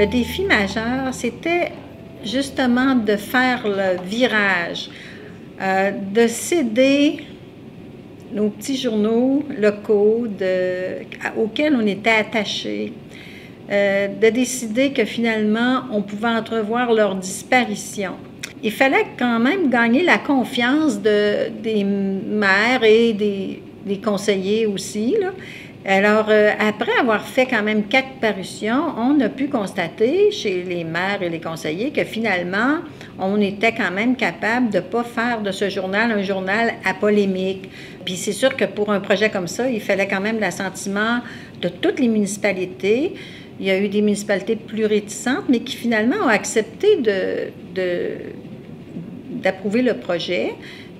Le défi majeur, c'était justement de faire le virage, de céder nos petits journaux locaux auxquels on était attachés, de décider que finalement, on pouvait entrevoir leur disparition. Il fallait quand même gagner la confiance des maires et des conseillers aussi, là. Alors, après avoir fait quand même 4 parutions, on a pu constater chez les maires et les conseillers que finalement, on était quand même capable de ne pas faire de ce journal un journal à polémique. Puis c'est sûr que pour un projet comme ça, il fallait quand même l'assentiment de toutes les municipalités. Il y a eu des municipalités plus réticentes, mais qui finalement ont accepté d'approuver le projet.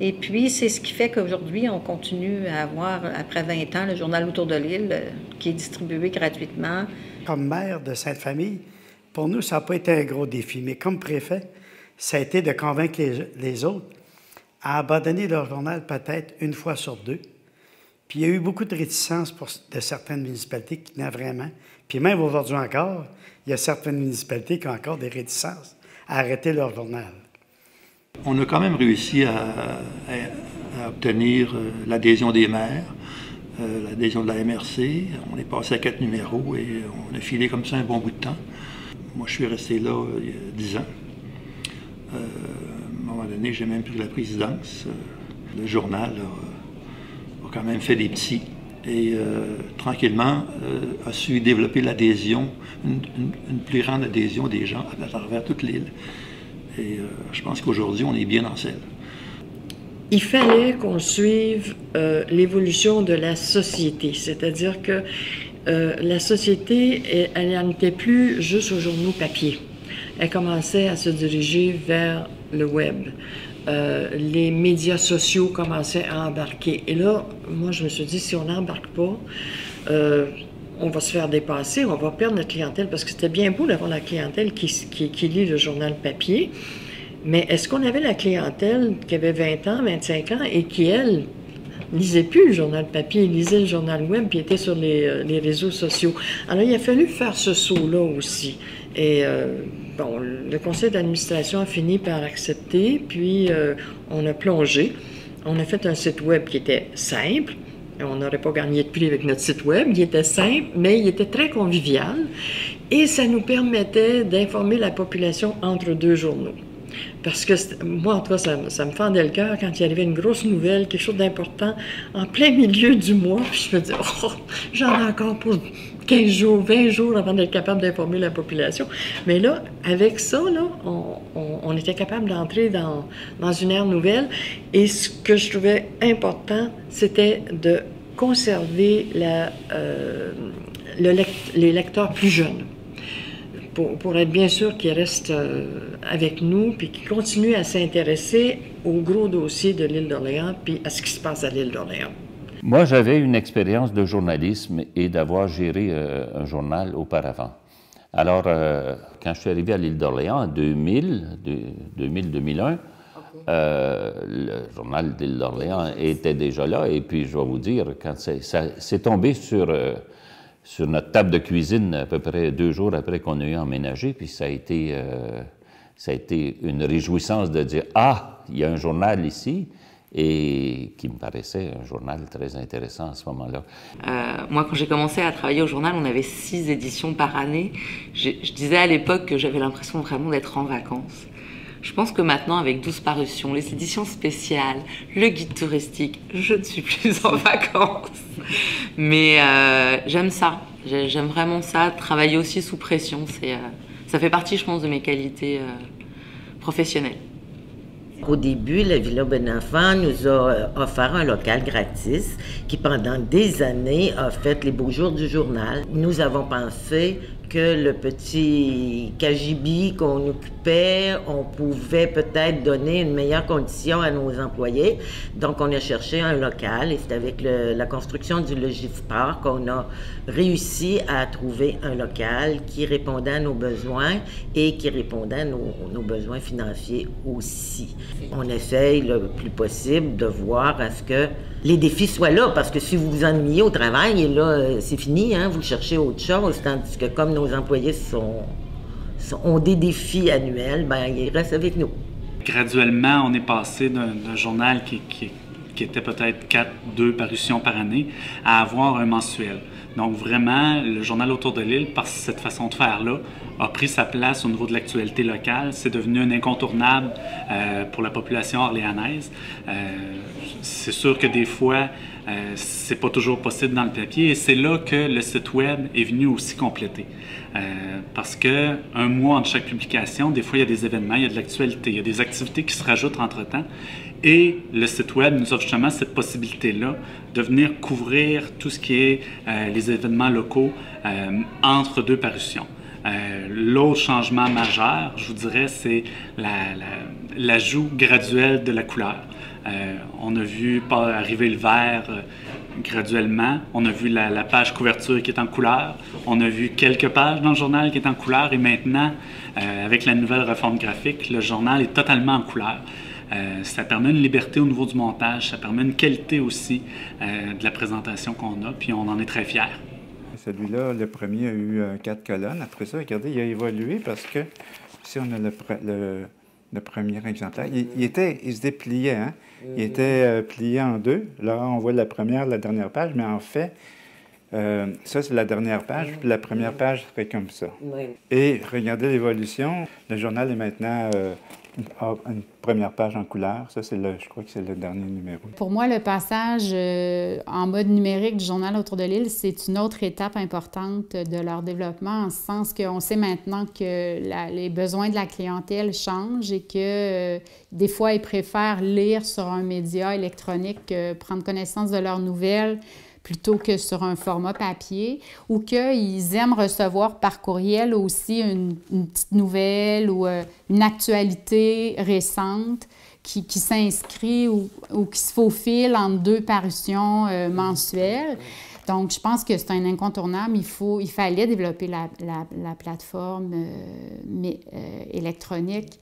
Et puis, c'est ce qui fait qu'aujourd'hui, on continue à avoir, après 20 ans, le journal Autour de l'île qui est distribué gratuitement. Comme maire de Sainte-Famille, pour nous, ça n'a pas été un gros défi, mais comme préfet, ça a été de convaincre les autres à abandonner leur journal peut-être une fois sur 2. Puis il y a eu beaucoup de réticences de certaines municipalités qui tenaient vraiment. Puis même aujourd'hui encore, il y a certaines municipalités qui ont encore des réticences à arrêter leur journal. On a quand même réussi à obtenir l'adhésion des maires, l'adhésion de la MRC. On est passé à 4 numéros et on a filé comme ça un bon bout de temps. Moi, je suis resté là il y a 10 ans. À un moment donné, j'ai même pris la présidence. Le journal a quand même fait des petits et tranquillement a su développer l'adhésion, une plus grande adhésion des gens à travers toute l'île. Et je pense qu'aujourd'hui, on est bien en selle. Il fallait qu'on suive l'évolution de la société, c'est-à-dire que la société, elle n'en était plus juste aux journaux papier. Elle commençait à se diriger vers le web. Les médias sociaux commençaient à embarquer. Et là, moi, je me suis dit, si on n'embarque pas, on va se faire dépasser, on va perdre notre clientèle, parce que c'était bien beau d'avoir la clientèle qui lit le journal papier, mais est-ce qu'on avait la clientèle qui avait 20 ans, 25 ans, et qui, elle, lisait plus le journal papier, lisait le journal web, puis était sur les réseaux sociaux. Alors, il a fallu faire ce saut-là aussi. Et bon, le conseil d'administration a fini par accepter, puis on a plongé. On a fait un site web qui était simple. On n'aurait pas gagné de prix avec notre site web. Il était simple, mais il était très convivial. Et ça nous permettait d'informer la population entre 2 journaux. Parce que moi, en tout cas, ça me fendait le cœur quand il arrivait une grosse nouvelle, quelque chose d'important, en plein milieu du mois. Puis je me disais, oh, j'en ai encore pour 15 jours, 20 jours avant d'être capable d'informer la population. Mais là, avec ça, là, on était capable d'entrer dans une ère nouvelle. Et ce que je trouvais important, c'était de conserver les lecteurs plus jeunes. Pour être bien sûr qu'ils restent avec nous, puis qu'ils continuent à s'intéresser aux gros dossiers de l'île d'Orléans, puis à ce qui se passe à l'île d'Orléans. Moi, j'avais une expérience de journalisme et d'avoir géré un journal auparavant. Alors, quand je suis arrivé à l'île d'Orléans en 2000-2001, le journal de l'île d'Orléans était déjà là, et puis je vais vous dire, quand c'est tombé sur notre table de cuisine à peu près 2 jours après qu'on a eu emménagé, puis ça a été une réjouissance de dire « Ah, il y a un journal ici », et qui me paraissait un journal très intéressant à ce moment-là. Moi, quand j'ai commencé à travailler au journal, on avait 6 éditions par année. Je disais à l'époque que j'avais l'impression vraiment d'être en vacances. Je pense que maintenant, avec 12 parutions, les éditions spéciales, le guide touristique, je ne suis plus en vacances. Mais j'aime ça. J'aime vraiment ça. Travailler aussi sous pression, ça fait partie, je pense, de mes qualités professionnelles. Au début, la Villa Bonenfant nous a offert un local gratis qui, pendant des années, a fait les beaux jours du journal. Nous avons pensé que le petit cagibi qu'on occupait, on pouvait peut-être donner une meilleure condition à nos employés. Donc, on a cherché un local et c'est avec la construction du Logisport qu'on a réussi à trouver un local qui répondait à nos besoins et qui répondait à nos besoins financiers aussi. On essaye le plus possible de voir à ce que les défis soient là, parce que si vous vous ennuyez au travail, et là, c'est fini, hein, vous cherchez autre chose, tandis que comme nos employés sont ont des défis annuels, ben, ils restent avec nous. Graduellement, on est passé d'un journal qui était peut-être 2 parutions par année à avoir un mensuel. Donc vraiment, le journal Autour de l'île, par cette façon de faire-là, a pris sa place au niveau de l'actualité locale. C'est devenu un incontournable pour la population orléanaise. C'est sûr que des fois, c'est pas toujours possible dans le papier et c'est là que le site web est venu aussi compléter. Parce que un mois entre chaque publication, des fois il y a des événements, il y a de l'actualité, il y a des activités qui se rajoutent entre-temps. Et le site web nous offre justement cette possibilité-là de venir couvrir tout ce qui est les événements locaux entre 2 parutions. L'autre changement majeur, je vous dirais, c'est l'ajout graduel de la couleur. On a vu arriver le vert graduellement. On a vu la page couverture qui est en couleur. On a vu quelques pages dans le journal qui est en couleur. Et maintenant, avec la nouvelle réforme graphique, le journal est totalement en couleur. Ça permet une liberté au niveau du montage, ça permet une qualité aussi de la présentation qu'on a, puis on en est très fiers. Celui-là, le premier a eu 4 colonnes. Après ça, regardez, il a évolué parce que ici, on a le premier exemplaire. Il se dépliait, hein? Il était plié en 2. Là, on voit la dernière page, mais en fait, ça, c'est la dernière page, puis la première page serait comme ça. Oui. Et regardez l'évolution. Le journal est maintenant une première page en couleur. Ça, je crois que c'est le dernier numéro. Pour moi, le passage en mode numérique du journal Autour de l'île, c'est une autre étape importante de leur développement, en ce sens qu'on sait maintenant que les besoins de la clientèle changent et que des fois, ils préfèrent lire sur un média électronique, prendre connaissance de leurs nouvelles, plutôt que sur un format papier, ou qu'ils aiment recevoir par courriel aussi une petite nouvelle ou une actualité récente qui s'inscrit ou qui se faufile entre 2 parutions mensuelles. Donc, je pense que c'est un incontournable. Il fallait développer la plateforme électronique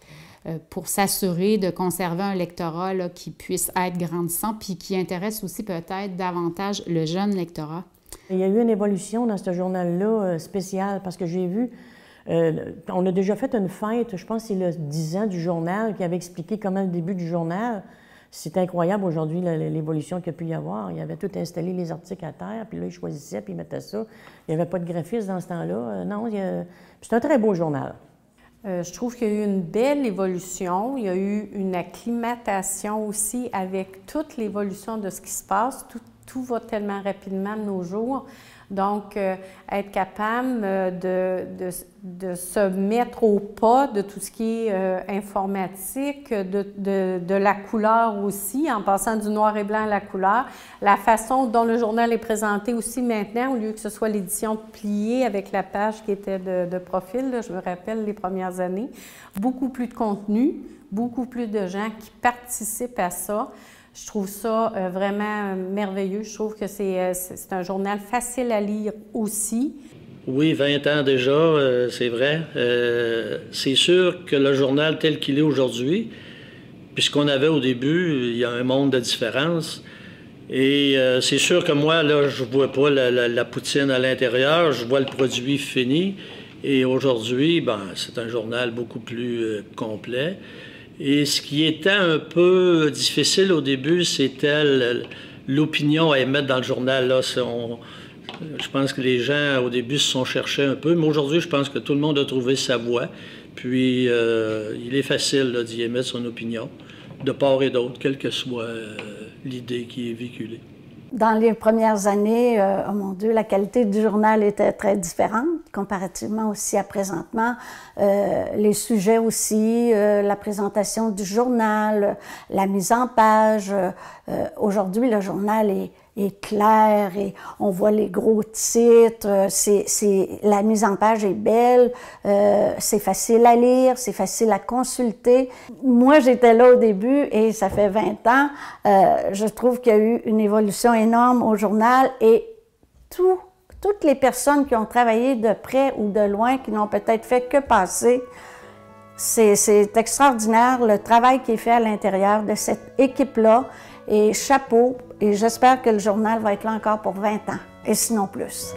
pour s'assurer de conserver un lectorat là, qui puisse être grandissant puis qui intéresse aussi peut-être davantage le jeune lectorat. Il y a eu une évolution dans ce journal-là spécial parce que j'ai vu, on a déjà fait une fête, je pense que c'est le 10 ans du journal qui avait expliqué comment le début du journal. C'est incroyable aujourd'hui l'évolution qu'il y a pu y avoir. Il avait tout installé les articles à terre, puis là, ils choisissaient, puis ils mettaient ça. Il n'y avait pas de graphiste dans ce temps-là. Non, c'est un très beau journal. Je trouve qu'il y a eu une belle évolution. Il y a eu une acclimatation aussi avec toute l'évolution de ce qui se passe. Tout va tellement rapidement de nos jours. Donc, être capable de se mettre au pas de tout ce qui est informatique, de la couleur aussi, en passant du noir et blanc à la couleur. La façon dont le journal est présenté aussi maintenant, au lieu que ce soit l'édition pliée avec la page qui était de profil, là, je me rappelle les premières années, beaucoup plus de contenu, beaucoup plus de gens qui participent à ça. Je trouve ça vraiment merveilleux. Je trouve que c'est un journal facile à lire aussi. Oui, 20 ans déjà, c'est vrai. C'est sûr que le journal tel qu'il est aujourd'hui, puisqu'on avait au début, il y a un monde de différence. Et c'est sûr que moi, là, je ne vois pas la poutine à l'intérieur, je vois le produit fini. Et aujourd'hui, ben, c'est un journal beaucoup plus complet. Et ce qui était un peu difficile au début, c'était l'opinion à émettre dans le journal. Là, je pense que les gens, au début, se sont cherchés un peu, mais aujourd'hui, je pense que tout le monde a trouvé sa voie. Puis, il est facile d'y émettre son opinion, de part et d'autre, quelle que soit l'idée qui est véhiculée. Dans les premières années, oh mon Dieu, la qualité du journal était très différente, comparativement aussi à présentement. Les sujets aussi, la présentation du journal, la mise en page. Aujourd'hui, le journal est clair et on voit les gros titres. La mise en page est belle, c'est facile à lire, c'est facile à consulter. Moi, j'étais là au début et ça fait 20 ans. Je trouve qu'il y a eu une évolution énorme au journal et toutes les personnes qui ont travaillé de près ou de loin, qui n'ont peut-être fait que passer, c'est extraordinaire le travail qui est fait à l'intérieur de cette équipe-là. Et chapeau, et j'espère que le journal va être là encore pour 20 ans, et sinon plus.